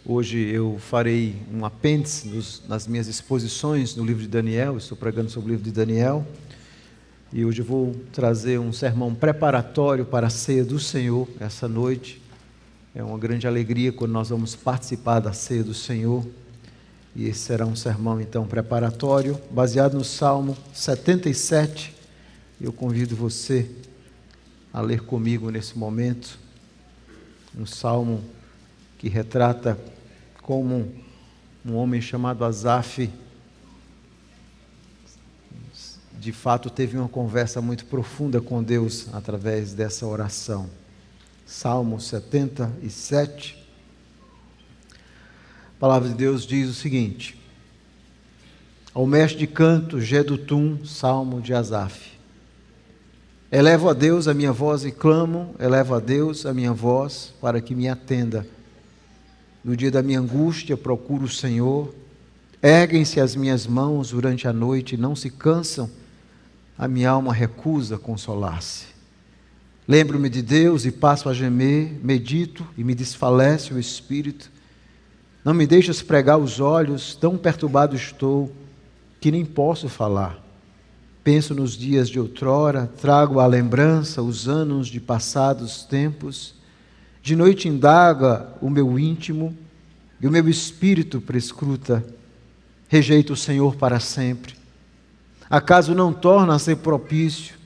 Hoje eu farei um apêndice nas minhas exposições no livro de Daniel. Estou pregando sobre o livro de Daniel. E hoje eu vou trazer um sermão preparatório para a ceia do Senhor essa noite. É uma grande alegria quando nós vamos participar da ceia do Senhor. E esse será um sermão então preparatório, baseado no Salmo 77. Eu convido você a ler comigo nesse momento. Um salmo que retrata como um homem chamado Asaf, de fato, teve uma conversa muito profunda com Deus através dessa oração. Salmo 77. A palavra de Deus diz o seguinte: ao mestre de canto, Jedutum, salmo de Asaf. Elevo a Deus a minha voz e clamo, elevo a Deus a minha voz para que me atenda. No dia da minha angústia procuro o Senhor. Erguem-se as minhas mãos durante a noite e não se cansam. A minha alma recusa consolar-se. Lembro-me de Deus e passo a gemer, medito e me desfalece o espírito. Não me deixas pregar os olhos, tão perturbado estou que nem posso falar. Penso nos dias de outrora, trago à lembrança os anos de passados tempos. De noite indaga o meu íntimo e o meu espírito prescruta. Rejeito o Senhor para sempre. Acaso não torna a ser propício?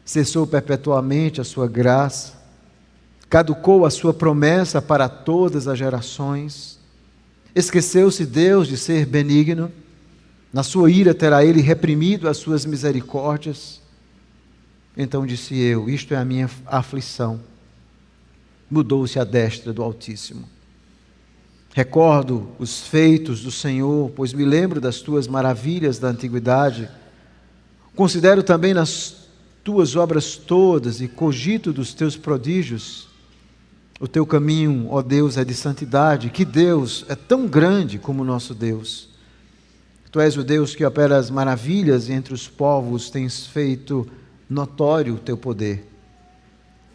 Cessou perpetuamente a sua graça. Caducou a sua promessa para todas as gerações. Esqueceu-se Deus de ser benigno. Na sua ira terá ele reprimido as suas misericórdias. Então disse eu: isto é a minha aflição. Mudou-se a destra do Altíssimo. Recordo os feitos do Senhor, pois me lembro das tuas maravilhas da antiguidade. Considero também nas tuas obras todas e cogito dos teus prodígios. O teu caminho, ó Deus, é de santidade. Que Deus é tão grande como o nosso Deus. Tu és o Deus que opera as maravilhas e entre os povos tens feito notório o teu poder.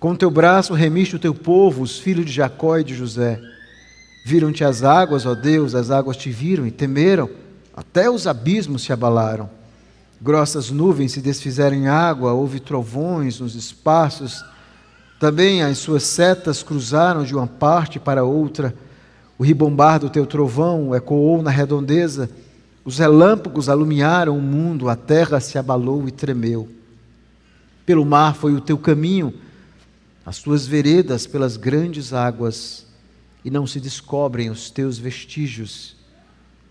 Com teu braço remiste o teu povo, os filhos de Jacó e de José. Viram-te as águas, ó Deus, as águas te viram e temeram, até os abismos se abalaram. Grossas nuvens se desfizeram em água, houve trovões nos espaços. Também as suas setas cruzaram de uma parte para outra. O ribombar do teu trovão ecoou na redondeza. Os relâmpagos alumiaram o mundo, a terra se abalou e tremeu. Pelo mar foi o teu caminho, as tuas veredas pelas grandes águas, e não se descobrem os teus vestígios.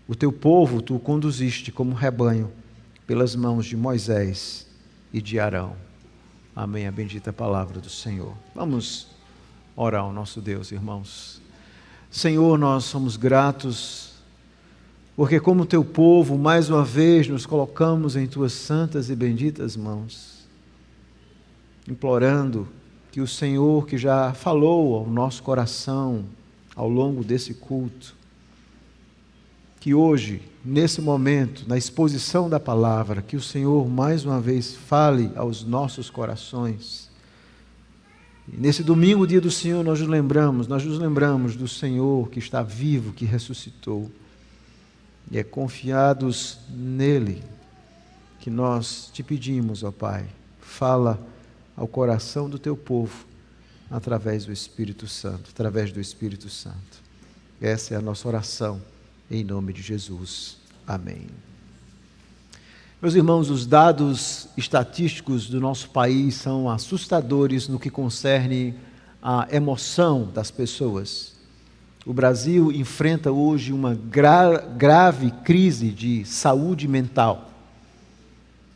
O teu povo tu conduziste como rebanho, pelas mãos de Moisés e de Arão. Amém, a bendita palavra do Senhor. Vamos orar ao nosso Deus, irmãos. Senhor, nós somos gratos, porque como teu povo, mais uma vez nos colocamos em tuas santas e benditas mãos, implorando que o Senhor, que já falou ao nosso coração ao longo desse culto, que hoje, nesse momento, na exposição da palavra, que o Senhor mais uma vez fale aos nossos corações. E nesse domingo, dia do Senhor, nós nos lembramos do Senhor que está vivo, que ressuscitou. E é confiados nele que nós te pedimos, ó Pai, fala ao coração do teu povo, através do Espírito Santo, Essa é a nossa oração, em nome de Jesus. Amém. Meus irmãos, os dados estatísticos do nosso país são assustadores no que concerne a emoção das pessoas. O Brasil enfrenta hoje uma grave crise de saúde mental.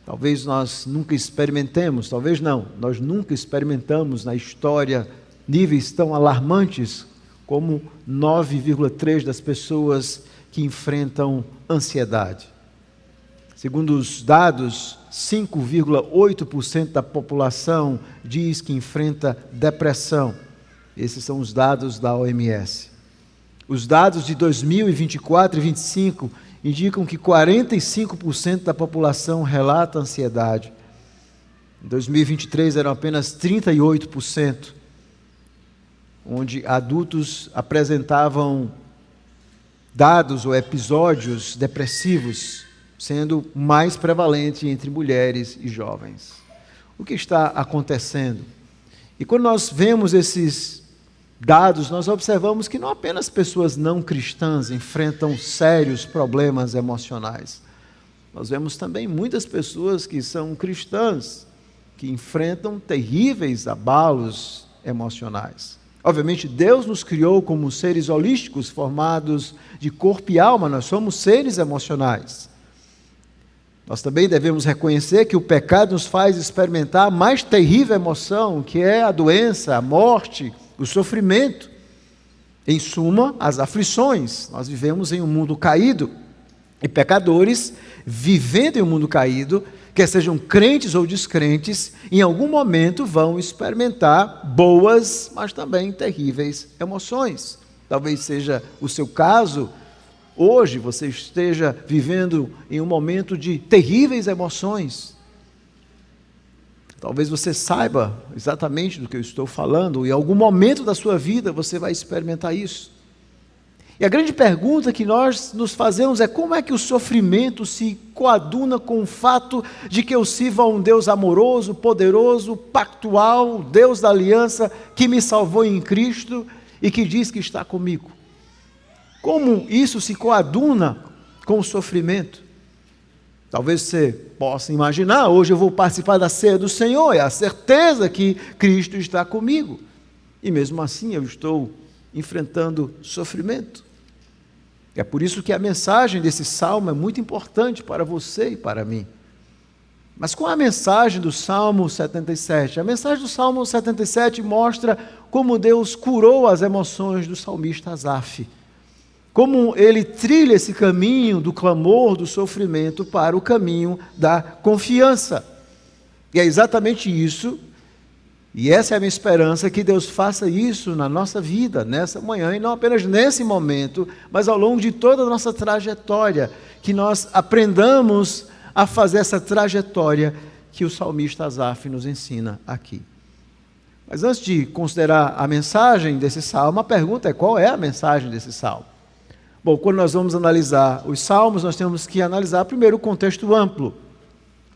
Talvez nós nunca experimentemos, talvez não, nós nunca experimentamos na história níveis tão alarmantes como 9,3% das pessoas que enfrentam ansiedade. Segundo os dados, 5,8% da população diz que enfrenta depressão. Esses são os dados da OMS. Os dados de 2024 e 2025 indicam que 45% da população relata ansiedade. Em 2023 eram apenas 38%, onde adultos apresentavam dados ou episódios depressivos sendo mais prevalente entre mulheres e jovens. O que está acontecendo? E quando nós vemos esses dados, nós observamos que não apenas pessoas não cristãs enfrentam sérios problemas emocionais. Nós vemos também muitas pessoas que são cristãs, que enfrentam terríveis abalos emocionais. Obviamente, Deus nos criou como seres holísticos, formados de corpo e alma, nós somos seres emocionais. Nós também devemos reconhecer que o pecado nos faz experimentar a mais terrível emoção, que é a doença, a morte, o sofrimento. Em suma, as aflições. Nós vivemos em um mundo caído, e pecadores, vivendo em um mundo caído, quer sejam crentes ou descrentes, em algum momento vão experimentar boas, mas também terríveis emoções. Talvez seja o seu caso. Hoje você esteja vivendo em um momento de terríveis emoções. Talvez você saiba exatamente do que eu estou falando, e em algum momento da sua vida você vai experimentar isso. E a grande pergunta que nós nos fazemos é como é que o sofrimento se coaduna com o fato de que eu sirvo a um Deus amoroso, poderoso, pactual, Deus da aliança, que me salvou em Cristo e que diz que está comigo. Como isso se coaduna com o sofrimento? Talvez você possa imaginar, hoje eu vou participar da ceia do Senhor, é a certeza que Cristo está comigo. E mesmo assim eu estou enfrentando sofrimento. É por isso que a mensagem desse salmo é muito importante para você e para mim. Mas qual é a mensagem do Salmo 77? A mensagem do Salmo 77 mostra como Deus curou as emoções do salmista Asaf. Como ele trilha esse caminho do clamor, do sofrimento, para o caminho da confiança. E é exatamente isso, e essa é a minha esperança, que Deus faça isso na nossa vida, nessa manhã, e não apenas nesse momento, mas ao longo de toda a nossa trajetória, que nós aprendamos a fazer essa trajetória que o salmista Asaf nos ensina aqui. Mas antes de considerar a mensagem desse salmo, a pergunta é: qual é a mensagem desse salmo? Bom, quando nós vamos analisar os salmos, nós temos que analisar primeiro o contexto amplo.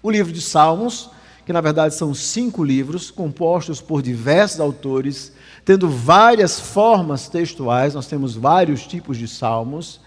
O livro de Salmos, que na verdade são 5 livros, compostos por diversos autores, tendo várias formas textuais, nós temos vários tipos de salmos,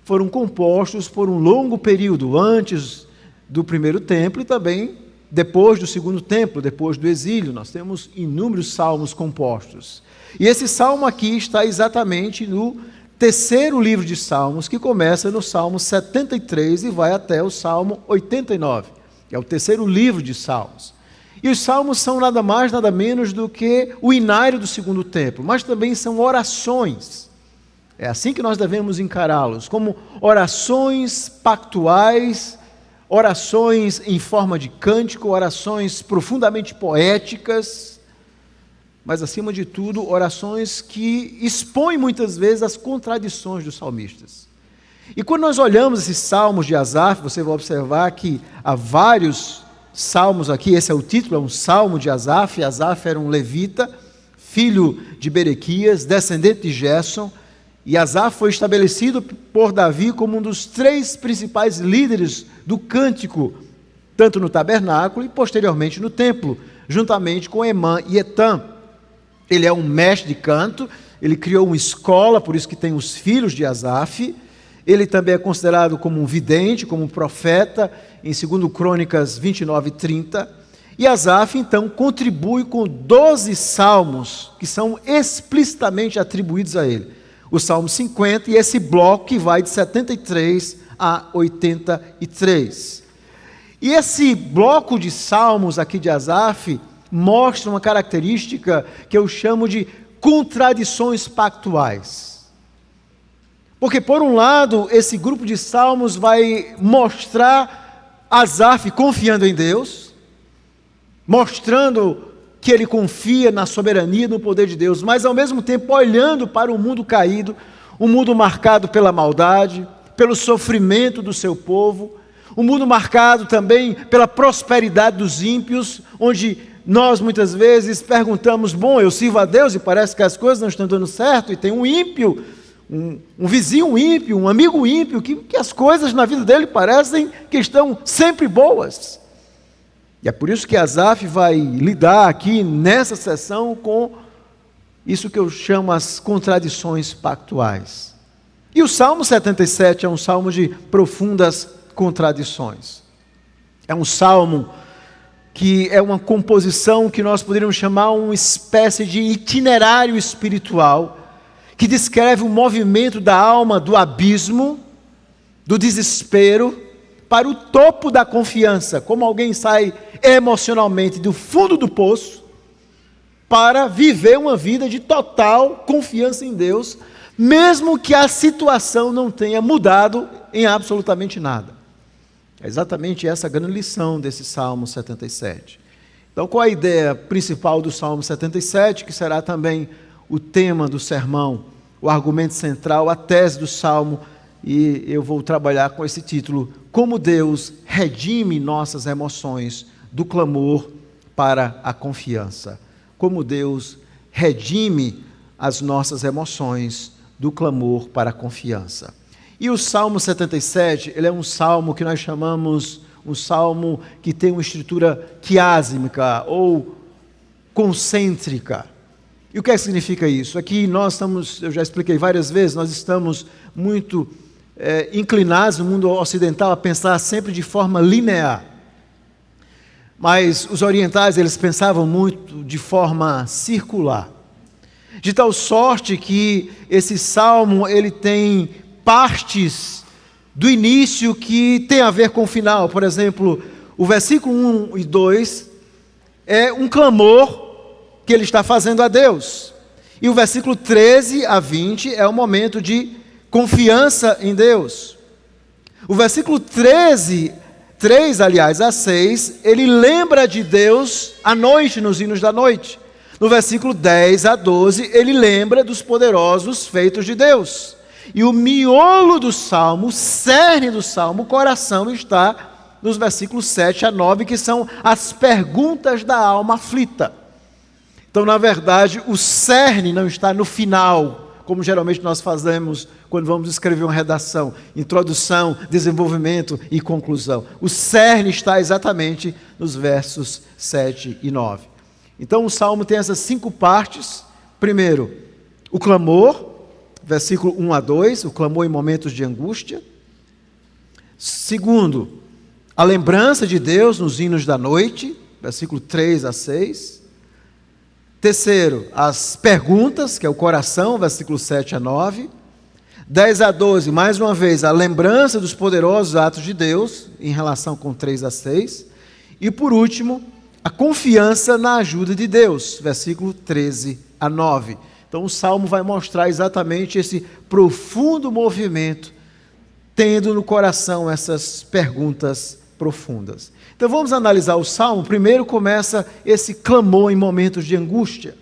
foram compostos por um longo período, antes do primeiro templo e também depois do segundo templo, depois do exílio. Nós temos inúmeros salmos compostos. E esse salmo aqui está exatamente no terceiro livro de Salmos, que começa no Salmo 73 e vai até o Salmo 89, que é o terceiro livro de Salmos. E os Salmos são nada mais, nada menos do que o inário do segundo templo, mas também são orações. É assim que nós devemos encará-los, como orações pactuais, orações em forma de cântico, orações profundamente poéticas, mas, acima de tudo, orações que expõem muitas vezes as contradições dos salmistas. E quando nós olhamos esses salmos de Asaf, você vai observar que há vários salmos aqui. Esse é o título, é um salmo de Asaf. Asaf era um levita, filho de Berequias, descendente de Gerson, e Asaf foi estabelecido por Davi como um dos 3 principais líderes do cântico, tanto no tabernáculo e posteriormente no templo, juntamente com Emã e Etam. Ele é um mestre de canto, ele criou uma escola, por isso que tem os filhos de Asaf. Ele também é considerado como um vidente, como um profeta, em 2 Crônicas 29 e 30. E Asaf, então, contribui com 12 salmos, que são explicitamente atribuídos a ele. O Salmo 50 e esse bloco que vai de 73 a 83. E esse bloco de salmos aqui de Asaf mostra uma característica que eu chamo de contradições pactuais. Porque, por um lado, esse grupo de salmos vai mostrar Asaf confiando em Deus, mostrando que ele confia na soberania e no poder de Deus, mas ao mesmo tempo olhando para um mundo caído, um mundo marcado pela maldade, pelo sofrimento do seu povo, um mundo marcado também pela prosperidade dos ímpios, onde nós muitas vezes perguntamos: bom, eu sirvo a Deus e parece que as coisas não estão dando certo, e tem um ímpio um vizinho ímpio, um amigo ímpio, que as coisas na vida dele parecem que estão sempre boas. E é por isso que Asaf vai lidar aqui nessa sessão com isso que eu chamo as contradições pactuais. E o Salmo 77 é um salmo de profundas contradições. É um salmo que é uma composição que nós poderíamos chamar uma espécie de itinerário espiritual, que descreve o movimento da alma do abismo, do desespero, para o topo da confiança, como alguém sai emocionalmente do fundo do poço, para viver uma vida de total confiança em Deus, mesmo que a situação não tenha mudado em absolutamente nada. É exatamente essa a grande lição desse Salmo 77. Então, qual a ideia principal do Salmo 77, que será também o tema do sermão, o argumento central, a tese do Salmo, e eu vou trabalhar com esse título: Como Deus redime nossas emoções do clamor para a confiança. Como Deus redime as nossas emoções do clamor para a confiança. E o Salmo 77, ele é um salmo que nós chamamos um salmo que tem uma estrutura quiásmica ou concêntrica. E o que significa isso? Aqui nós estamos, eu já expliquei várias vezes, nós estamos muito inclinados no mundo ocidental a pensar sempre de forma linear. Mas os orientais, eles pensavam muito de forma circular. De tal sorte que esse salmo, ele tem partes do início que tem a ver com o final. Por exemplo, o versículo 1 e 2 é um clamor que ele está fazendo a Deus. E o versículo 13 a 20 é um momento de confiança em Deus. O versículo 3 a 6, ele lembra de Deus à noite, nos hinos da noite. No versículo 10 a 12, ele lembra dos poderosos feitos de Deus. E o miolo do salmo, o cerne do salmo, o coração está nos versículos 7 a 9, que são as perguntas da alma aflita. Então, na verdade, o cerne não está no final, como geralmente nós fazemos quando vamos escrever uma redação: introdução, desenvolvimento e conclusão. O cerne está exatamente nos versos 7 e 9. Então o salmo tem essas 5 partes. Primeiro, o clamor, versículo 1 a 2, o clamor em momentos de angústia. Segundo, a lembrança de Deus nos hinos da noite, versículo 3 a 6. Terceiro, as perguntas, que é o coração, versículo 7 a 9. 10 a 12, mais uma vez, a lembrança dos poderosos atos de Deus, em relação com 3 a 6. E por último, a confiança na ajuda de Deus, versículo 13 a 9. Então o Salmo vai mostrar exatamente esse profundo movimento, tendo no coração essas perguntas profundas. Então vamos analisar o Salmo. Primeiro começa esse clamor em momentos de angústia.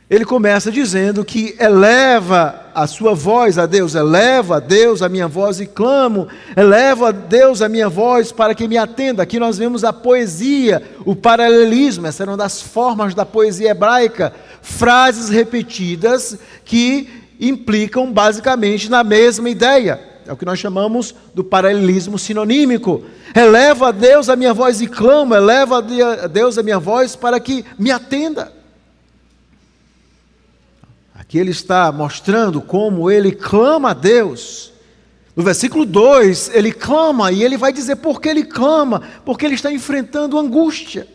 Ele começa dizendo que eleva a sua voz a Deus, eleva a Deus a minha voz e clamo, eleva a Deus a minha voz para que me atenda. Aqui nós vemos a poesia, o paralelismo, essa era uma das formas da poesia hebraica, frases repetidas que implicam basicamente na mesma ideia. É o que nós chamamos do paralelismo sinonímico. Eleva a Deus a minha voz e clamo, eleva a Deus a minha voz para que me atenda. Aqui ele está mostrando como ele clama a Deus. No versículo 2, ele clama, e ele vai dizer por que ele clama: porque ele está enfrentando angústia.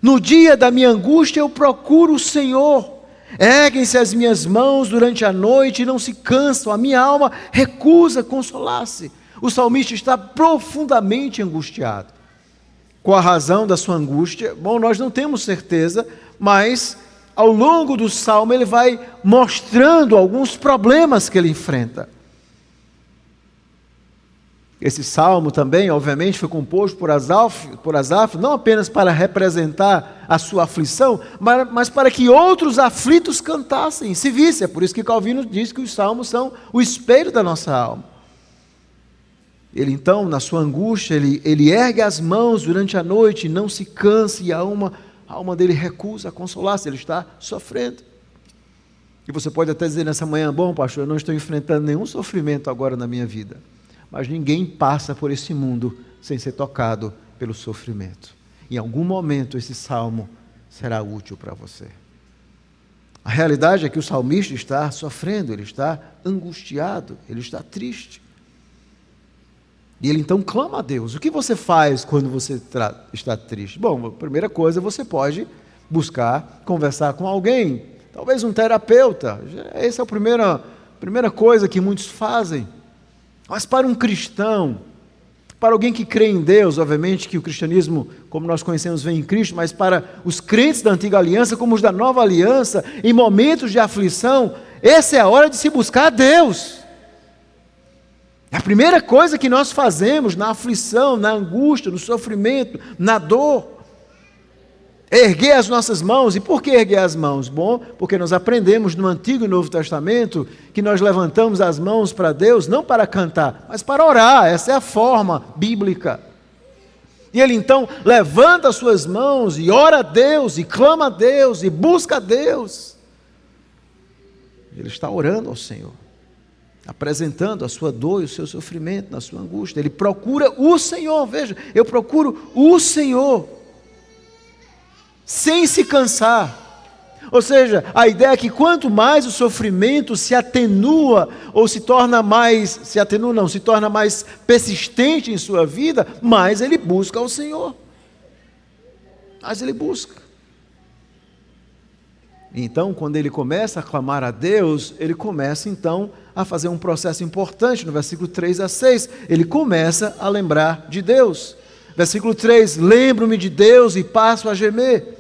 No dia da minha angústia eu procuro o Senhor. Erguem-se as minhas mãos durante a noite e não se cansam, a minha alma recusa consolar-se. O salmista está profundamente angustiado. Qual a razão da sua angústia? Bom, nós não temos certeza, mas ao longo do salmo ele vai mostrando alguns problemas que ele enfrenta. Esse salmo também, obviamente, foi composto por Asaf, não apenas para representar a sua aflição, mas para que outros aflitos cantassem, se vissem. É por isso que Calvino diz que os salmos são o espelho da nossa alma. Ele então, na sua angústia, ele ergue as mãos durante a noite, não se cansa, e a alma dele recusa a consolar-se, ele está sofrendo. E você pode até dizer nessa manhã: bom, pastor, eu não estou enfrentando nenhum sofrimento agora na minha vida. Mas ninguém passa por esse mundo sem ser tocado pelo sofrimento. Em algum momento esse salmo será útil para você. A realidade é que o salmista está sofrendo, ele está angustiado, ele está triste. E ele então clama a Deus. O que você faz quando você está triste? Bom, a primeira coisa, você pode buscar conversar com alguém, talvez um terapeuta. Essa é a primeira coisa que muitos fazem. Mas para um cristão, para alguém que crê em Deus, obviamente que o cristianismo, como nós conhecemos, vem em Cristo, mas para os crentes da antiga aliança, como os da nova aliança, em momentos de aflição, essa é a hora de se buscar a Deus. É a primeira coisa que nós fazemos na aflição, na angústia, no sofrimento, na dor. Erguer as nossas mãos. E por que erguer as mãos? Bom, porque nós aprendemos no Antigo e Novo Testamento que nós levantamos as mãos para Deus, não para cantar, mas para orar. Essa é a forma bíblica. E ele então levanta as suas mãos e ora a Deus, e clama a Deus, e busca a Deus. Ele está orando ao Senhor, apresentando a sua dor e o seu sofrimento, na sua angústia. Ele procura o Senhor. Veja, eu procuro o Senhor, sem se cansar. Ou seja, a ideia é que quanto mais o sofrimento se atenua, ou se torna mais persistente em sua vida, mais ele busca ao Senhor. Mais ele busca. Então, quando ele começa a clamar a Deus, ele começa então a fazer um processo importante. No versículo 3 a 6, ele começa a lembrar de Deus. Versículo 3, lembro-me de Deus e passo a gemer.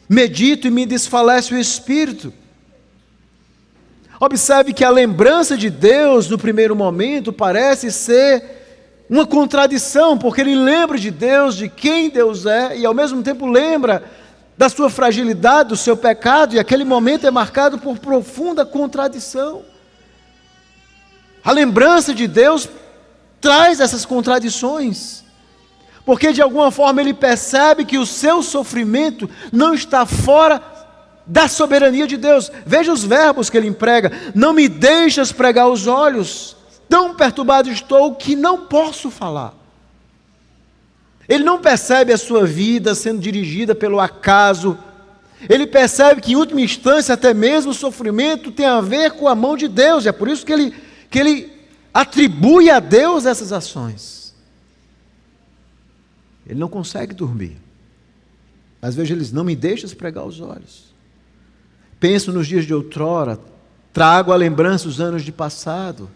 Medito e me desfalece o espírito. Observe que a lembrança de Deus, no primeiro momento, parece ser uma contradição, porque ele lembra de Deus, de quem Deus é, e ao mesmo tempo lembra da sua fragilidade, do seu pecado, e aquele momento é marcado por profunda contradição. A lembrança de Deus traz essas contradições, porque de alguma forma ele percebe que o seu sofrimento não está fora da soberania de Deus. Veja os verbos que ele emprega: não me deixas pregar os olhos, tão perturbado estou que não posso falar. Ele não percebe a sua vida sendo dirigida pelo acaso. Ele percebe que em última instância até mesmo o sofrimento tem a ver com a mão de Deus. É por isso que ele atribui a Deus essas ações. Ele não consegue dormir. Às vezes ele diz: não me deixas pregar os olhos. Penso nos dias de outrora, trago a lembrança os anos de passado.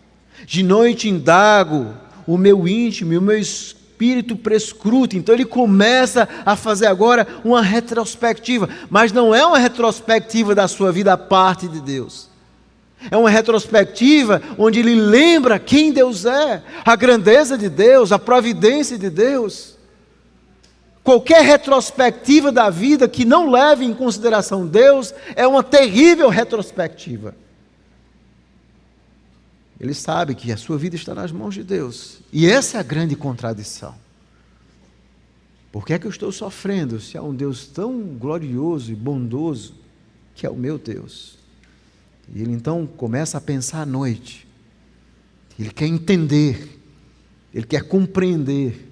De noite indago o meu íntimo e o meu espírito prescruta. Então ele começa a fazer agora uma retrospectiva, mas não é uma retrospectiva da sua vida à parte de Deus. É uma retrospectiva onde ele lembra quem Deus é, a grandeza de Deus, a providência de Deus. Qualquer retrospectiva da vida que não leve em consideração Deus é uma terrível retrospectiva. Ele sabe que a sua vida está nas mãos de Deus. E essa é a grande contradição. Por que é que eu estou sofrendo se há um Deus tão glorioso e bondoso que é o meu Deus? E ele então começa a pensar à noite. Ele quer entender, ele quer compreender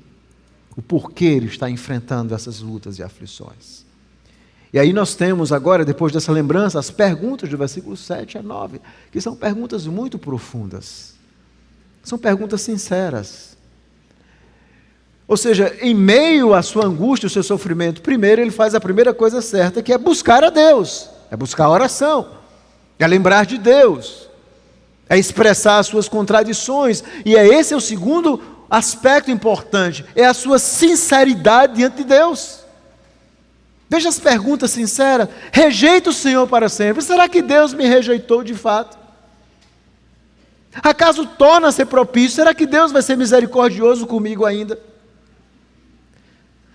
o porquê ele está enfrentando essas lutas e aflições. E aí nós temos agora, depois dessa lembrança, as perguntas do versículo 7 a 9, que são perguntas muito profundas. São perguntas sinceras. Ou seja, em meio à sua angústia, ao seu sofrimento, primeiro ele faz a primeira coisa certa, que é buscar a Deus, é buscar a oração, é lembrar de Deus, é expressar as suas contradições, e esse é o segundo aspecto importante, é a sua sinceridade diante de Deus. Veja as perguntas sinceras: rejeito o Senhor para sempre. Será que Deus me rejeitou de fato? Acaso torna-se propício? Será que Deus vai ser misericordioso comigo ainda?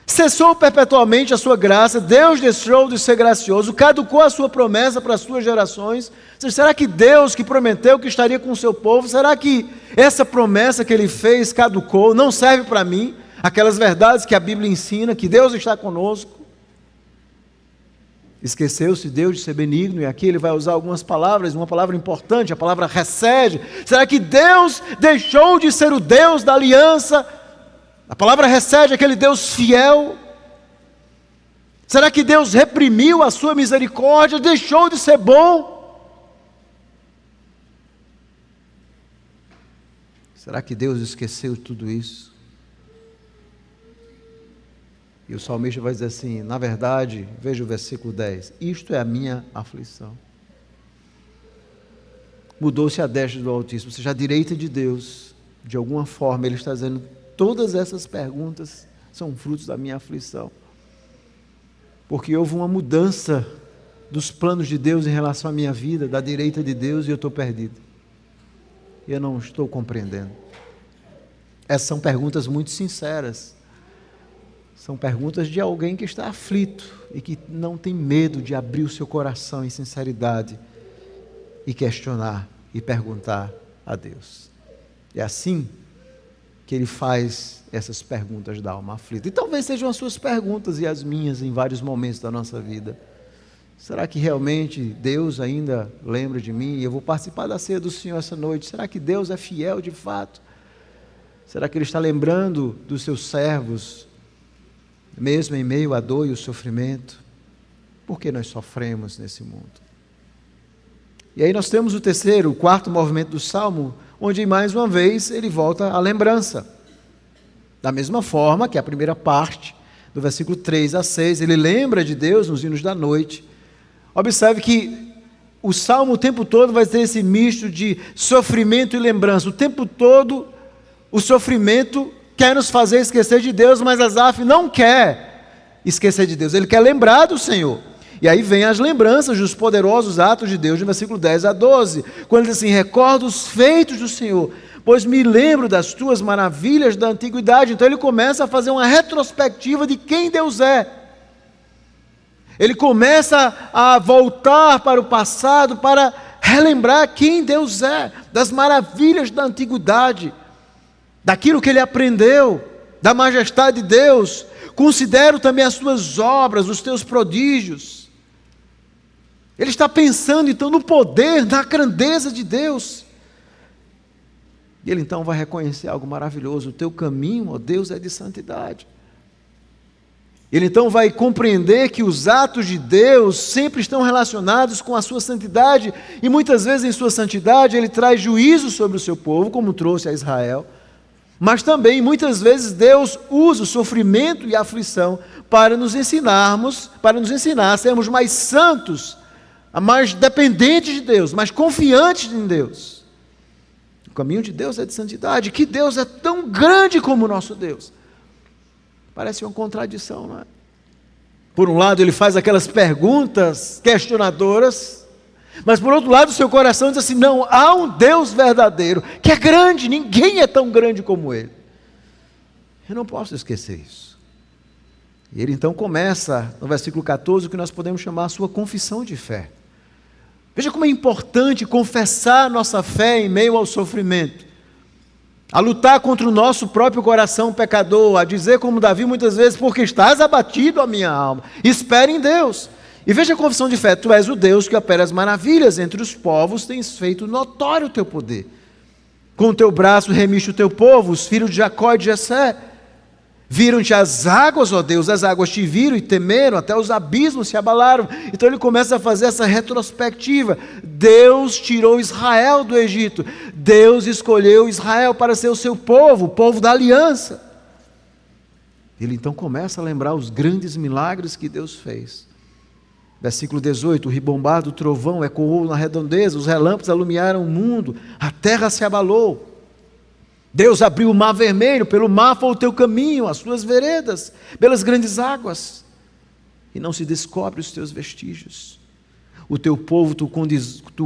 Cessou perpetuamente a sua graça, Deus deixou de ser gracioso, caducou a sua promessa para as suas gerações. Será que Deus, que prometeu que estaria com o seu povo, será que essa promessa que ele fez caducou, não serve para mim? Aquelas verdades que a Bíblia ensina, que Deus está conosco. Esqueceu-se Deus de ser benigno, e aqui ele vai usar algumas palavras, uma palavra importante, a palavra recede. Será que Deus deixou de ser o Deus da aliança? A palavra recede, aquele Deus fiel. Será que Deus reprimiu a sua misericórdia, deixou de ser bom? Será que Deus esqueceu tudo isso? E o salmista vai dizer assim, na verdade, veja o versículo 10, isto é a minha aflição. Mudou-se a destra do Altíssimo, ou seja, a direita de Deus, de alguma forma, Ele está dizendo, todas essas perguntas são frutos da minha aflição. Porque houve uma mudança dos planos de Deus em relação à minha vida, da direita de Deus, e eu estou perdido. Eu não estou compreendendo. Essas são perguntas muito sinceras. São perguntas de alguém que está aflito e que não tem medo de abrir o seu coração em sinceridade e questionar e perguntar a Deus. É assim que ele faz essas perguntas da alma aflita. E talvez sejam as suas perguntas e as minhas em vários momentos da nossa vida. Será que realmente Deus ainda lembra de mim? Eu vou participar da ceia do Senhor essa noite. Será que Deus é fiel de fato? Será que Ele está lembrando dos seus servos, mesmo em meio à dor e o sofrimento? Por que nós sofremos nesse mundo? E aí nós temos o quarto movimento do Salmo, onde mais uma vez ele volta à lembrança. Da mesma forma que a primeira parte, do versículo 3 a 6, ele lembra de Deus nos hinos da noite. Observe que o Salmo o tempo todo vai ter esse misto de sofrimento e lembrança. O tempo todo o sofrimento quer nos fazer esquecer de Deus, mas Asaf não quer esquecer de Deus, ele quer lembrar do Senhor. E aí vem as lembranças dos poderosos atos de Deus, no versículo 10 a 12, quando ele diz assim, recordo os feitos do Senhor, pois me lembro das tuas maravilhas da antiguidade. Então ele começa a fazer uma retrospectiva de quem Deus é. Ele começa a voltar para o passado, para relembrar quem Deus é, das maravilhas da antiguidade, daquilo que ele aprendeu, da majestade de Deus. Considero também as tuas obras, os teus prodígios. Ele está pensando então no poder, na grandeza de Deus. E ele então vai reconhecer algo maravilhoso, o teu caminho, ó Deus, é de santidade. Ele então vai compreender que os atos de Deus sempre estão relacionados com a sua santidade, e muitas vezes em sua santidade ele traz juízo sobre o seu povo, como trouxe a Israel, mas também muitas vezes Deus usa o sofrimento e a aflição para nos ensinar a sermos mais santos, mais dependentes de Deus, mais confiantes em Deus. O caminho de Deus é de santidade. Que Deus é tão grande como o nosso Deus? Parece uma contradição, não é? Por um lado ele faz aquelas perguntas questionadoras, mas por outro lado o seu coração diz assim, não, há um Deus verdadeiro, que é grande, ninguém é tão grande como Ele. Eu não posso esquecer isso. E ele então começa, no versículo 14, o que nós podemos chamar a sua confissão de fé. Veja como é importante confessar nossa fé em meio ao sofrimento, a lutar contra o nosso próprio coração pecador, a dizer como Davi muitas vezes, porque estás abatido a minha alma, espere em Deus. E veja a confissão de fé, tu és o Deus que opera as maravilhas entre os povos, tens feito notório o teu poder. Com o teu braço remiste o teu povo, os filhos de Jacó e de Jessé. Viram-te as águas, ó Deus, as águas te viram e temeram, até os abismos se abalaram. Então ele começa a fazer essa retrospectiva. Deus tirou Israel do Egito. Deus escolheu Israel para ser o seu povo, o povo da aliança. Ele então começa a lembrar os grandes milagres que Deus fez. Versículo 18, o ribombar do trovão ecoou na redondeza, os relâmpagos alumiaram o mundo, a terra se abalou. Deus abriu o mar vermelho, pelo mar foi o teu caminho, as tuas veredas, pelas grandes águas, e não se descobre os teus vestígios. O teu povo tu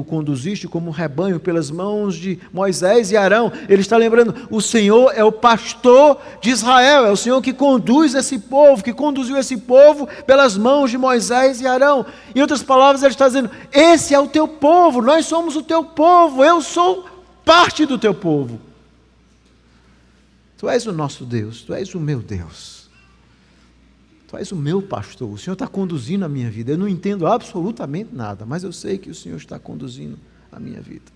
conduziste como um rebanho pelas mãos de Moisés e Arão. Ele está lembrando, o Senhor é o pastor de Israel, é o Senhor que conduz esse povo, que conduziu esse povo pelas mãos de Moisés e Arão. Em outras palavras, ele está dizendo, esse é o teu povo, nós somos o teu povo, eu sou parte do teu povo. Tu és o nosso Deus, tu és o meu Deus. Tu és o meu pastor, o Senhor está conduzindo a minha vida. Eu não entendo absolutamente nada, mas eu sei que o Senhor está conduzindo a minha vida.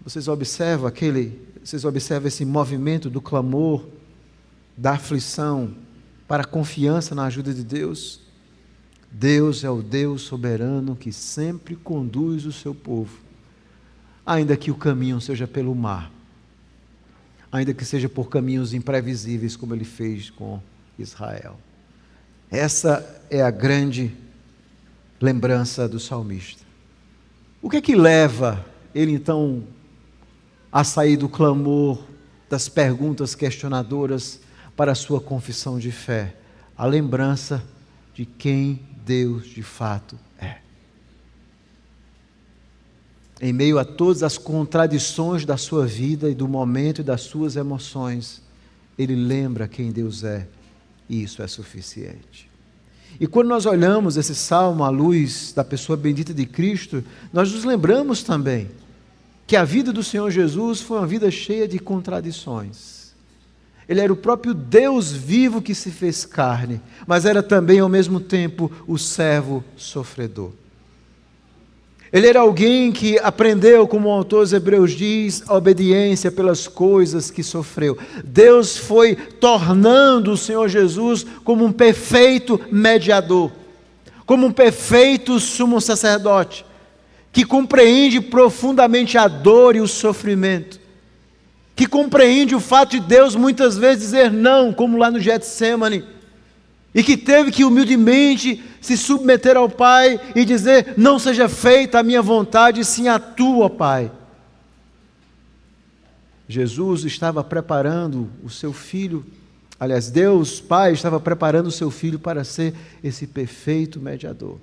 Vocês observam esse movimento do clamor, da aflição, para a confiança na ajuda de Deus? Deus é o Deus soberano que sempre conduz o seu povo, ainda que o caminho seja pelo mar, ainda que seja por caminhos imprevisíveis, como ele fez com Israel. Essa é a grande lembrança do salmista. O que é que leva ele então a sair do clamor, das perguntas questionadoras, para a sua confissão de fé? A lembrança de quem Deus de fato é. Em meio a todas as contradições da sua vida e do momento e das suas emoções, ele lembra quem Deus é, e isso é suficiente. E quando nós olhamos esse salmo à luz da pessoa bendita de Cristo, nós nos lembramos também que a vida do Senhor Jesus foi uma vida cheia de contradições. Ele era o próprio Deus vivo que se fez carne, mas era também ao mesmo tempo o servo sofredor. Ele era alguém que aprendeu, como o autor dos Hebreus diz, a obediência pelas coisas que sofreu. Deus foi tornando o Senhor Jesus como um perfeito mediador, como um perfeito sumo sacerdote, que compreende profundamente a dor e o sofrimento, que compreende o fato de Deus muitas vezes dizer não, como lá no Getsemane, e que teve que humildemente se submeter ao Pai e dizer: não seja feita a minha vontade, sim a tua, Pai. Jesus estava preparando o seu filho, aliás, Deus Pai estava preparando o seu filho para ser esse perfeito mediador.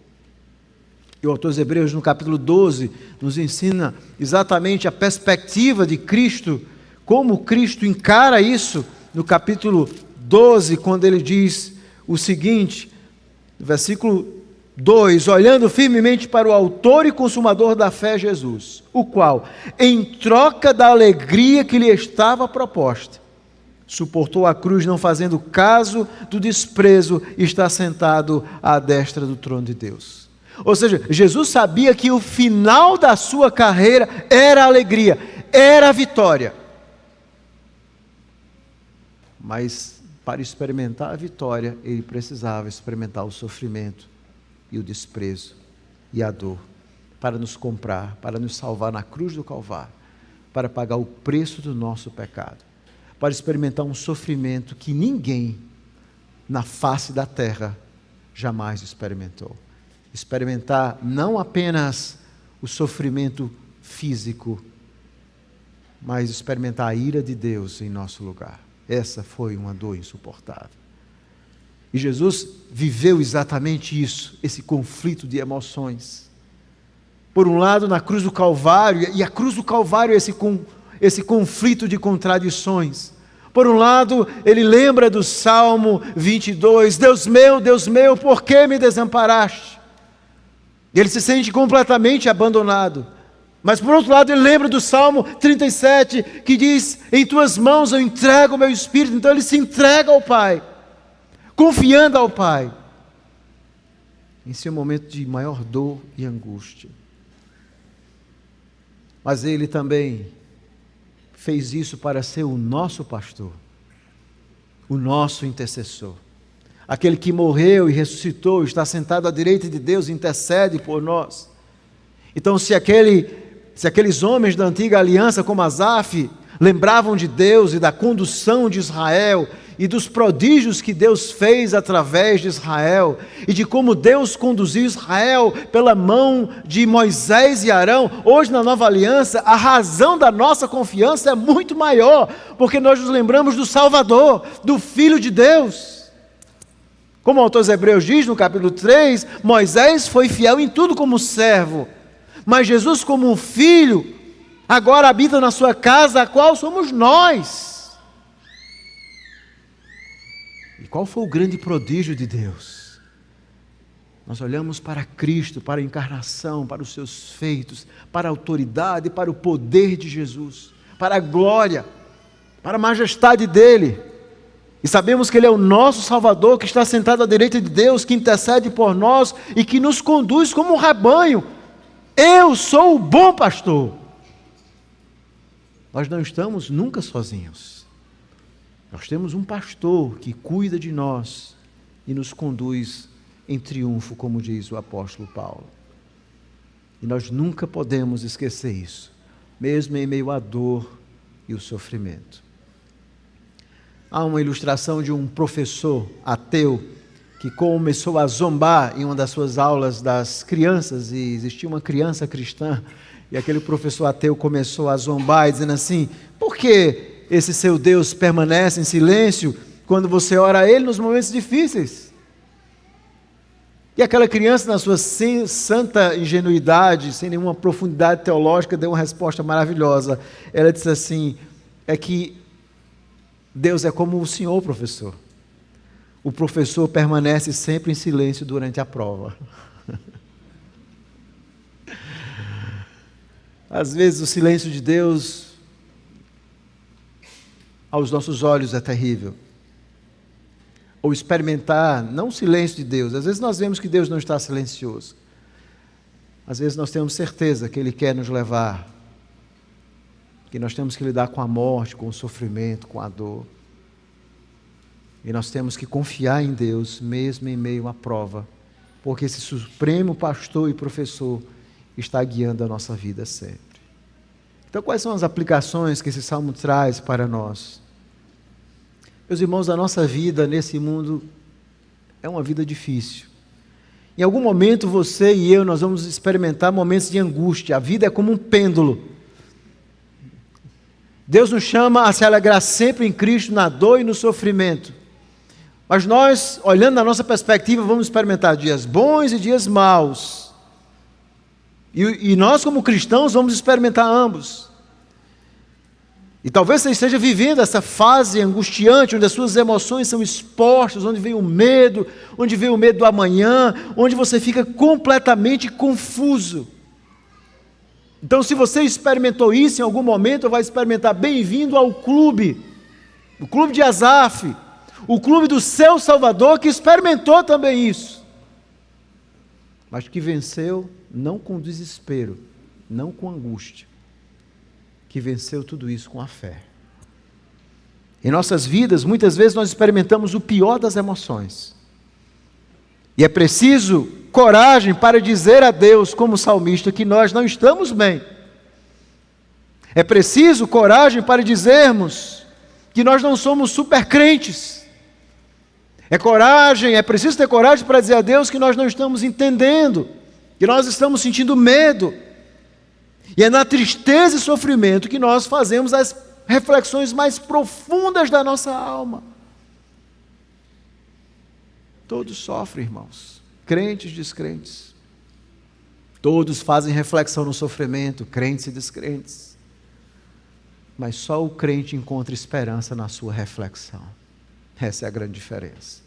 E o autor dos Hebreus, no capítulo 12, nos ensina exatamente a perspectiva de Cristo, como Cristo encara isso, no capítulo 12, quando ele diz o seguinte, versículo 2: olhando firmemente para o autor e consumador da fé, Jesus, o qual, em troca da alegria que lhe estava proposta, suportou a cruz, não fazendo caso do desprezo, e está sentado à destra do trono de Deus. Ou seja, Jesus sabia que o final da sua carreira era a alegria, era a vitória. Mas para experimentar a vitória, ele precisava experimentar o sofrimento e o desprezo e a dor, para nos comprar, para nos salvar na cruz do Calvário, para pagar o preço do nosso pecado, para experimentar um sofrimento que ninguém na face da terra jamais experimentou. Experimentar não apenas o sofrimento físico, mas experimentar a ira de Deus em nosso lugar. Essa foi uma dor insuportável. E Jesus viveu exatamente isso, esse conflito de emoções. Por um lado, na cruz do Calvário, e a cruz do Calvário é esse conflito de contradições. Por um lado, ele lembra do Salmo 22, Deus meu, por que me desamparaste? E ele se sente completamente abandonado. Mas por outro lado, ele lembra do Salmo 37, que diz: em tuas mãos eu entrego o meu espírito. Então ele se entrega ao Pai, confiando ao Pai, em seu momento de maior dor e angústia. Mas ele também fez isso para ser o nosso pastor, o nosso intercessor, aquele que morreu e ressuscitou, está sentado à direita de Deus, intercede por nós. Então, se aqueles homens da antiga aliança, como Asaf, lembravam de Deus e da condução de Israel e dos prodígios que Deus fez através de Israel e de como Deus conduziu Israel pela mão de Moisés e Arão, hoje na nova aliança a razão da nossa confiança é muito maior, porque nós nos lembramos do Salvador, do Filho de Deus. Como o autor dos Hebreus diz no capítulo 3, Moisés foi fiel em tudo como servo, mas Jesus, como um filho, agora habita na sua casa, a qual somos nós. E qual foi o grande prodígio de Deus? Nós olhamos para Cristo, para a encarnação, para os seus feitos, para a autoridade, para o poder de Jesus, para a glória, para a majestade dele. E sabemos que Ele é o nosso Salvador, que está sentado à direita de Deus, que intercede por nós e que nos conduz como um rebanho. Eu sou o bom pastor. Nós não estamos nunca sozinhos. Nós temos um pastor que cuida de nós e nos conduz em triunfo, como diz o apóstolo Paulo. E nós nunca podemos esquecer isso, mesmo em meio à dor e o sofrimento. Há uma ilustração de um professor ateu que começou a zombar em uma das suas aulas das crianças, e existia uma criança cristã, e aquele professor ateu começou a zombar, dizendo assim: por que esse seu Deus permanece em silêncio quando você ora a Ele nos momentos difíceis? E aquela criança, na sua santa ingenuidade, sem nenhuma profundidade teológica, deu uma resposta maravilhosa. Ela disse assim: é que Deus é como o senhor, professor. O professor permanece sempre em silêncio durante a prova. Às vezes o silêncio de Deus, aos nossos olhos, é terrível. Ou experimentar, não o silêncio de Deus. Às vezes nós vemos que Deus não está silencioso. Às vezes nós temos certeza que Ele quer nos levar, que nós temos que lidar com a morte, com o sofrimento, com a dor. E nós temos que confiar em Deus, mesmo em meio à prova, porque esse supremo pastor e professor está guiando a nossa vida sempre. Então, quais são as aplicações que esse salmo traz para nós? Meus irmãos, a nossa vida nesse mundo é uma vida difícil. Em algum momento você e eu, nós vamos experimentar momentos de angústia. A vida é como um pêndulo. Deus nos chama a se alegrar sempre em Cristo, na dor e no sofrimento. Mas nós, olhando na nossa perspectiva, vamos experimentar dias bons e dias maus. E nós, como cristãos, vamos experimentar ambos. E talvez você esteja vivendo essa fase angustiante, onde as suas emoções são expostas, onde vem o medo do amanhã, onde você fica completamente confuso. Então, se você experimentou isso em algum momento, vai experimentar: bem-vindo ao clube, o clube de Asaf, o clube do seu Salvador, que experimentou também isso, mas que venceu não com desespero, não com angústia, que venceu tudo isso com a fé. Em nossas vidas, muitas vezes nós experimentamos o pior das emoções, e é preciso coragem para dizer a Deus, como salmista, que nós não estamos bem. É preciso coragem para dizermos que nós não somos super crentes. É preciso ter coragem para dizer a Deus que nós não estamos entendendo, que nós estamos sentindo medo. E é na tristeza e sofrimento que nós fazemos as reflexões mais profundas da nossa alma. Todos sofrem, irmãos, crentes e descrentes. Todos fazem reflexão no sofrimento, crentes e descrentes. Mas só o crente encontra esperança na sua reflexão. Essa é a grande diferença.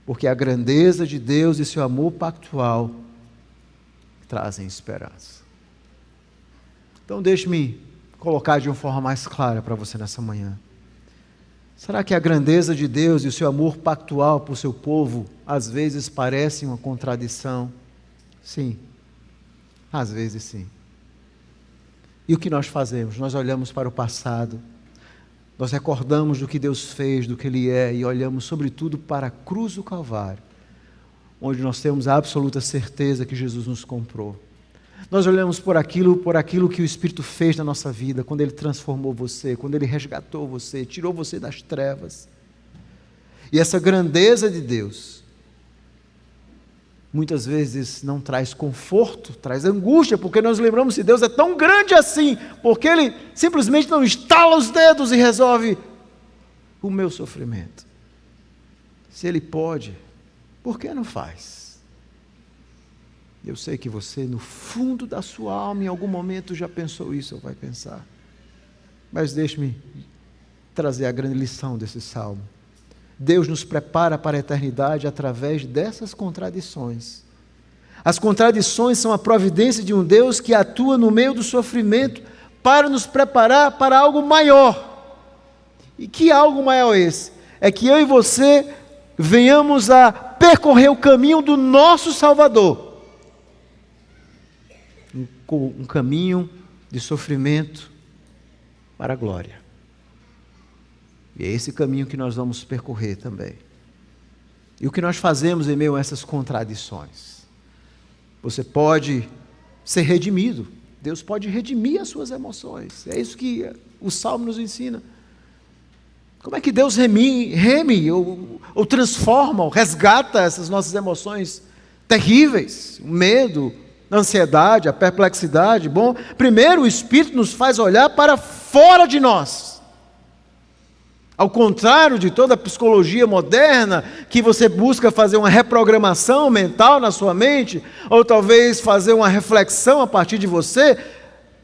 Porque a grandeza de Deus e seu amor pactual trazem esperança. Então deixe-me colocar de uma forma mais clara para você nessa manhã. Será que a grandeza de Deus e o seu amor pactual por seu povo às vezes parecem uma contradição? Sim, às vezes sim. E o que nós fazemos? Nós olhamos para o passado, nós recordamos do que Deus fez, do que Ele é, e olhamos sobretudo para a cruz do Calvário, onde nós temos a absoluta certeza que Jesus nos comprou. Nós olhamos por aquilo que o Espírito fez na nossa vida, quando Ele transformou você, quando Ele resgatou você, tirou você das trevas. E essa grandeza de Deus, muitas vezes não traz conforto, traz angústia, porque nós lembramos que Deus é tão grande assim, porque Ele simplesmente não estala os dedos e resolve o meu sofrimento. Se Ele pode, por que não faz? Eu sei que você, no fundo da sua alma, em algum momento já pensou isso, ou vai pensar. Mas deixe-me trazer a grande lição desse salmo. Deus nos prepara para a eternidade através dessas contradições. As contradições são a providência de um Deus que atua no meio do sofrimento para nos preparar para algo maior. E que algo maior é esse? é que eu e você venhamos a percorrer o caminho do nosso Salvador. Um caminho de sofrimento para a glória. E é esse caminho que nós vamos percorrer também. E o que nós fazemos em meio a essas contradições? Você pode ser redimido. Deus pode redimir as suas emoções. É isso que o Salmo nos ensina. Como é que Deus reme ou transforma, ou resgata essas nossas emoções terríveis? O medo, a ansiedade, a perplexidade. Bom, primeiro o Espírito nos faz olhar para fora de nós. Ao contrário de toda a psicologia moderna, que você busca fazer uma reprogramação mental na sua mente, ou talvez fazer uma reflexão a partir de você,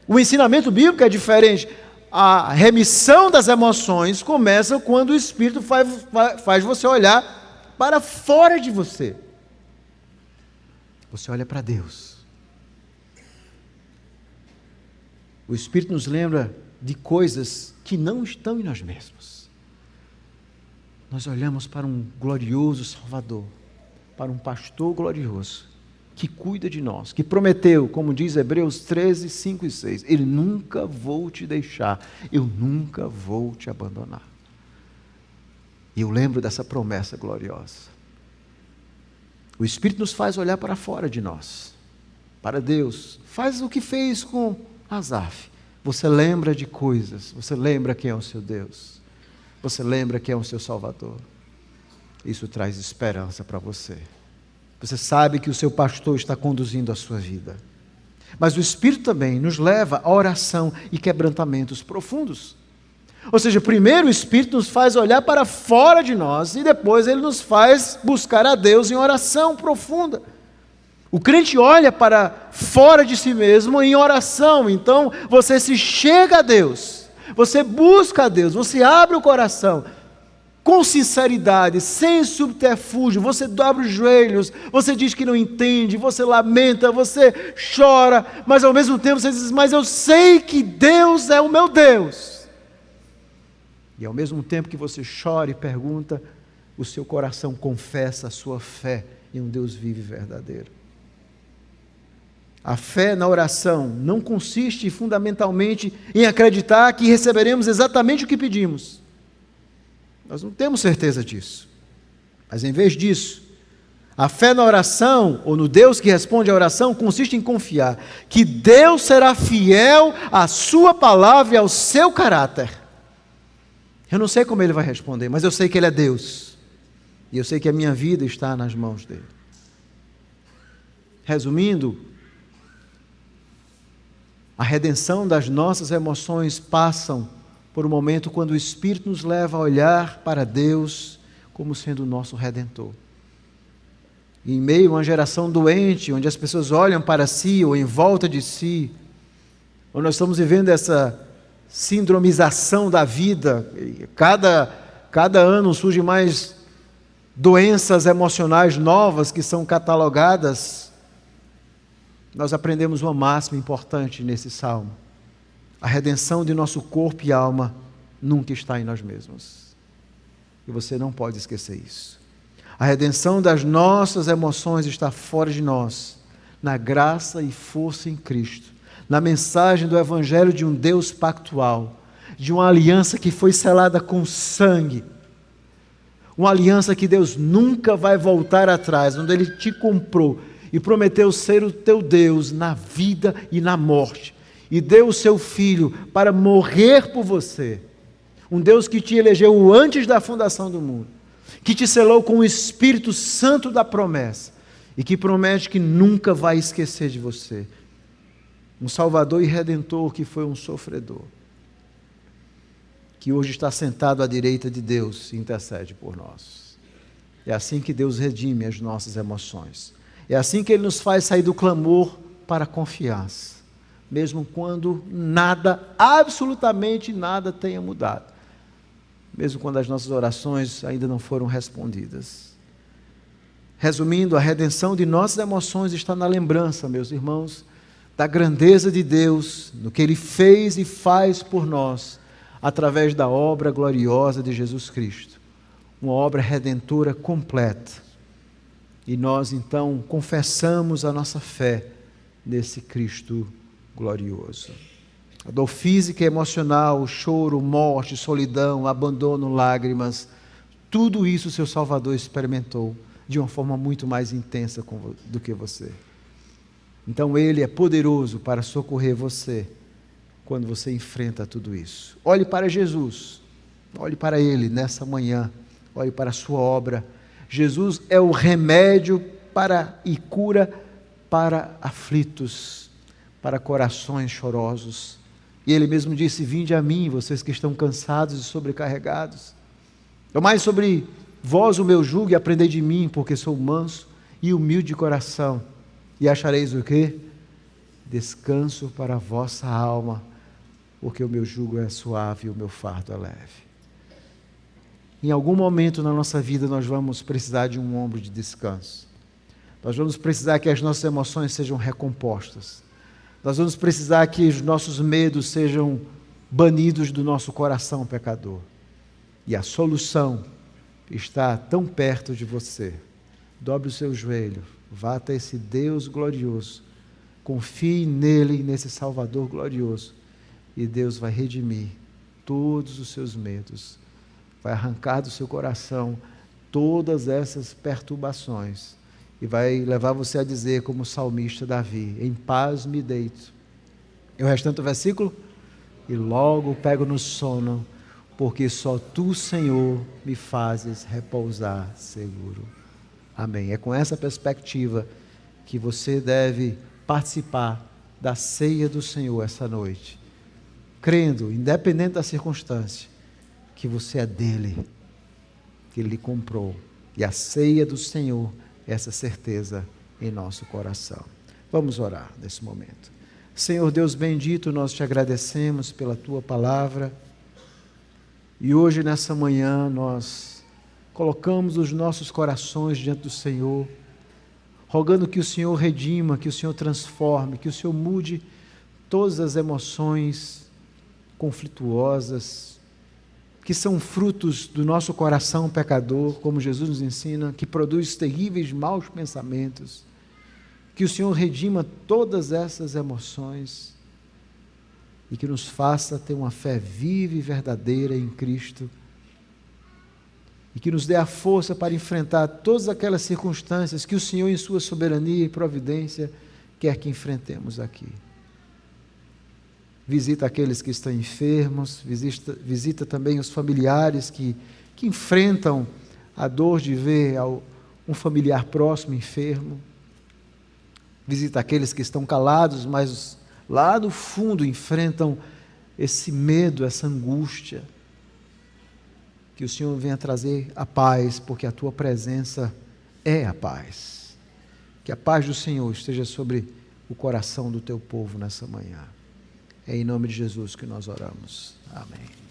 o ensinamento bíblico é diferente. A remissão das emoções começa quando o Espírito faz você olhar para fora de você. Você olha para Deus. O Espírito nos lembra de coisas que não estão em nós mesmos. Nós olhamos para um glorioso Salvador, para um pastor glorioso, que cuida de nós, que prometeu, como diz Hebreus 13, 5 e 6, Ele nunca vou te deixar, eu nunca vou te abandonar. E eu lembro dessa promessa gloriosa. O Espírito nos faz olhar para fora de nós, para Deus. Faz o que fez com Asaf. Você lembra de coisas, você lembra quem é o seu Deus, você lembra quem é o seu Salvador. Isso traz esperança para você. Você sabe que o seu pastor está conduzindo a sua vida. Mas o Espírito também nos leva à oração e quebrantamentos profundos. Ou seja, primeiro o Espírito nos faz olhar para fora de nós e depois ele nos faz buscar a Deus em oração profunda. O crente olha para fora de si mesmo em oração. Então você se chega a Deus, você busca a Deus, você abre o coração com sinceridade, sem subterfúgio, você dobra os joelhos, você diz que não entende, você lamenta, você chora, mas ao mesmo tempo você diz, mas eu sei que Deus é o meu Deus. E ao mesmo tempo que você chora e pergunta, o seu coração confessa a sua fé em um Deus vivo e verdadeiro. A fé na oração não consiste fundamentalmente em acreditar que receberemos exatamente o que pedimos. Nós não temos certeza disso. Mas em vez disso, a fé na oração, ou no Deus que responde à oração, consiste em confiar que Deus será fiel à sua palavra e ao seu caráter. Eu não sei como Ele vai responder, mas eu sei que Ele é Deus. E eu sei que a minha vida está nas mãos dEle. Resumindo, a redenção das nossas emoções passam por um momento quando o Espírito nos leva a olhar para Deus como sendo o nosso Redentor. E em meio a uma geração doente, onde as pessoas olham para si ou em volta de si, onde nós estamos vivendo essa sindromização da vida, cada ano surgem mais doenças emocionais novas que são catalogadas, nós aprendemos uma máxima importante nesse salmo. A redenção de nosso corpo e alma nunca está em nós mesmos. E você não pode esquecer isso. A redenção das nossas emoções está fora de nós, na graça e força em Cristo, na mensagem do Evangelho de um Deus pactual, de uma aliança que foi selada com sangue, uma aliança que Deus nunca vai voltar atrás, onde Ele te comprou e prometeu ser o teu Deus na vida e na morte. E deu o seu Filho para morrer por você. Um Deus que te elegeu antes da fundação do mundo. Que te selou com o Espírito Santo da promessa. E que promete que nunca vai esquecer de você. Um Salvador e Redentor que foi um sofredor. Que hoje está sentado à direita de Deus e intercede por nós. É assim que Deus redime as nossas emoções. É assim que Ele nos faz sair do clamor para a confiança. Mesmo quando nada, absolutamente nada tenha mudado. Mesmo quando as nossas orações ainda não foram respondidas. Resumindo, a redenção de nossas emoções está na lembrança, meus irmãos, da grandeza de Deus, no que Ele fez e faz por nós, através da obra gloriosa de Jesus Cristo. uma obra redentora completa. E nós então confessamos a nossa fé nesse Cristo glorioso. A dor física e emocional, o choro, morte, solidão, abandono, lágrimas, tudo isso o seu Salvador experimentou de uma forma muito mais intensa do que você. Então Ele é poderoso para socorrer você quando você enfrenta tudo isso. Olhe para Jesus, olhe para Ele nessa manhã, olhe para a sua obra. Jesus é o remédio e cura para aflitos, para corações chorosos. E Ele mesmo disse: vinde a mim, vocês que estão cansados e sobrecarregados. Tomai sobre vós o meu jugo e aprendei de mim, porque sou manso e humilde de coração. E achareis o quê? Descanso para a vossa alma, porque o meu jugo é suave e o meu fardo é leve. Em algum momento na nossa vida nós vamos precisar de um ombro de descanso. Nós vamos precisar que as nossas emoções sejam recompostas. Nós vamos precisar que os nossos medos sejam banidos do nosso coração pecador. E a solução está tão perto de você. Dobre o seu joelho, vá até esse Deus glorioso, confie nele e nesse Salvador glorioso, e Deus vai redimir todos os seus medos, vai arrancar do seu coração todas essas perturbações, e vai levar você a dizer, como o salmista Davi: em paz me deito. E o restante do versículo: e logo pego no sono, porque só tu, Senhor, me fazes repousar seguro. Amém. É com essa perspectiva que você deve participar da ceia do Senhor essa noite, crendo, independente da circunstância, que você é dele, que ele lhe comprou. E a ceia do Senhor, essa certeza em nosso coração. Vamos orar nesse momento. Senhor Deus bendito, nós te agradecemos pela tua palavra. E hoje, nessa manhã, nós colocamos os nossos corações diante do Senhor, rogando que o Senhor redima, que o Senhor transforme, que o Senhor mude todas as emoções conflituosas, que são frutos do nosso coração pecador, como Jesus nos ensina, que produz terríveis maus pensamentos. Que o Senhor redima todas essas emoções e que nos faça ter uma fé viva e verdadeira em Cristo, e que nos dê a força para enfrentar todas aquelas circunstâncias que o Senhor, em sua soberania e providência, quer que enfrentemos aqui. Visita aqueles que estão enfermos, visita também os familiares que enfrentam a dor de ver um familiar próximo enfermo. Visita aqueles que estão calados, mas lá no fundo enfrentam esse medo, essa angústia. Que o Senhor venha trazer a paz, porque a tua presença é a paz. Que a paz do Senhor esteja sobre o coração do teu povo nessa manhã. É em nome de Jesus que nós oramos. Amém.